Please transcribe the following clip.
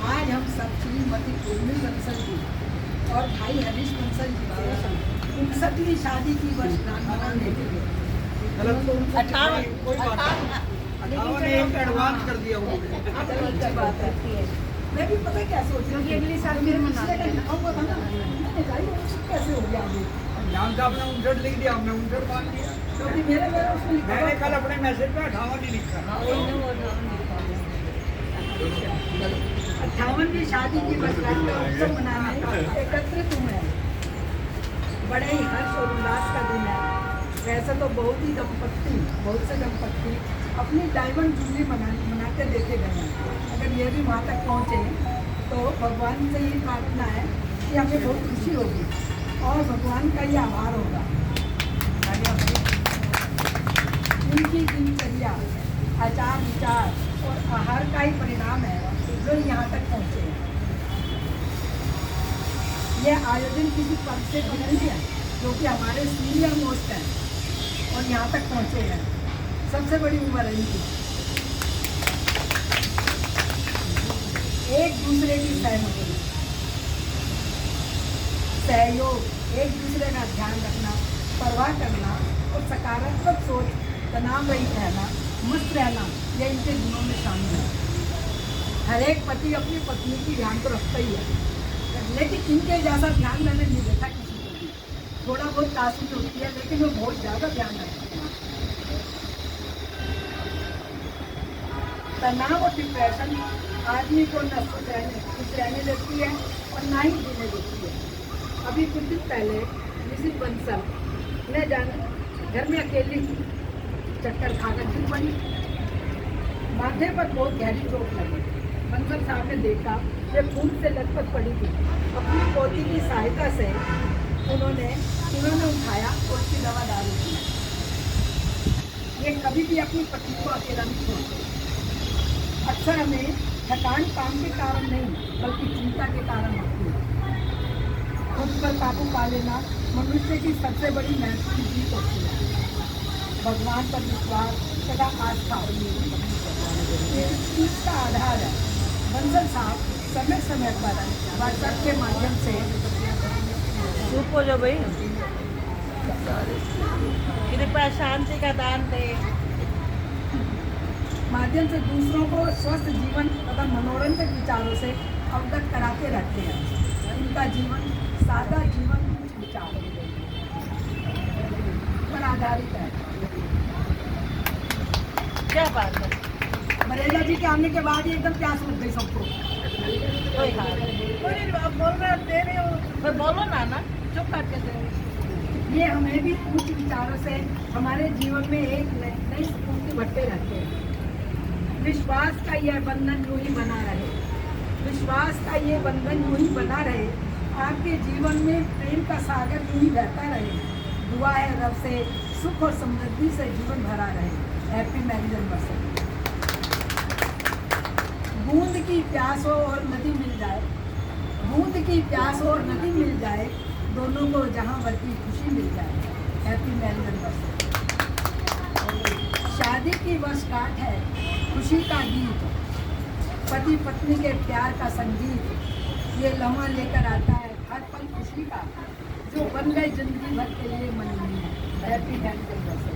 आज हम सब श्रीमती उर्मी बंसल जी और भाई हरीश बंसल जी की 59वीं शादी की वर्षगांठ मनाने के लिए 58 एडवांस कर दिया अच्छी बात है। मैं भी पता क्या सोच रही हूँ अगली साल फिर मनाते कैसे हो गया अभी नाम साहब ने 59 लिख दिया, हमने 59 मान दिया क्योंकि मेरे मेरे उसमें लिखा मैंने कल अपने मैसेज पे 58 ही लिखा। 58वीं शादी की वर्षगांठ का उत्सव मनाने एकत्रित हुए हैं। बड़े ही हर्ष और उल्लास का दिन है। वैसे तो बहुत से दंपत्ति अपनी डायमंड जुबली मनाते देखे गए हैं। अगर ये भी वहाँ तक पहुँचे तो भगवान से ये प्रार्थना है कि हमें बहुत खुशी होगी और भगवान का ये आभार होगा। उनकी दिनचर्या, आचार विचार और आहार का ही परिणाम है जो यहाँ तक पहुँचे हैं। यह आयोजन किसी पद से कम नहीं है, जो कि हमारे सीनियर मोस्ट हैं और यहाँ तक पहुँचे हैं। सबसे बड़ी उम्र है इनकी। एक दूसरे की सहमति, सहयोग, एक दूसरे का ध्यान रखना, परवाह करना और सकारात्मक सोच, तनाव रहित रहना, मस्त रहना, यह इनके गुणों में शामिल है। हर एक पति अपनी पत्नी की ध्यान तो रखता ही है, लेकिन इनके जैसा ध्यान मैंने नहीं देखा किसी को भी। थोड़ा बहुत तासीर होती है, लेकिन वो बहुत ज़्यादा ध्यान रखते हैं। तनाव और डिप्रेशन आदमी को न खुश रहने देती है और ना ही जीने देती है। अभी कुछ दिन पहले मिसिस बंसल ने घर में अकेली चक्कर खाकर गिर पड़ी। माथे पर बहुत गहरी चोट लगी। बंसल साहब ने देखा वे खून से लथपथ पड़ी थी। अपनी पोती की सहायता से उन्होंने उठाया और उसकी दवा डाली थी। ये कभी भी अपनी पत्नी को अकेला नहीं छोड़ते। अक्सर हमें थकान काम के कारण नहीं बल्कि चिंता के कारण होती है। खुद पर काबू पा लेना मनुष्य की सबसे बड़ी महत्वपूर्ण जीत होती है। भगवान पर विश्वास तथा आस्था इसका आधार है। बंसल साहब समय समय पर व्हाट्सएप के माध्यम से चुप हो जाओ भाई, कृपया शांति का दान दे माध्यम से दूसरों को स्वस्थ जीवन तथा मनोरंजक विचारों से अवगत कराते रहते हैं। उनका जीवन सादा जीवन कुछ विचार पर आधारित है। क्या बात है। मरेला जी के आने के बाद ही एकदम प्यास उठ गई सबको। कोई हाल नहीं, आप बोल रहे दे रहे हो फिर बोलो ना चुप करके दे। ये हमें भी उच्च विचारों से हमारे जीवन में एक नई स्फूर्ति भरते रहते हैं। विश्वास का यह बंधन यूं ही बना रहे। विश्वास का ये बंधन यूं ही बना रहे। आपके जीवन में प्रेम का सागर यूं ही बहता रहे। दुआ है रब से सुख और समृद्धि से जीवन भरा रहे। Happy marriage anniversary. बूंद की प्यास हो और नदी मिल जाए, बूंद की प्यास हो और नदी मिल जाए, दोनों को जहां भर की खुशी मिल जाए। Happy marriage anniversary. शादी की वर्षगांठ है, खुशी का गीत, पति पत्नी के प्यार का संगीत। ये लम्हा लेकर आता है हर पल खुशी का, जो बन गए जिंदगी भर के लिए मननीय है। Happy marriage anniversary.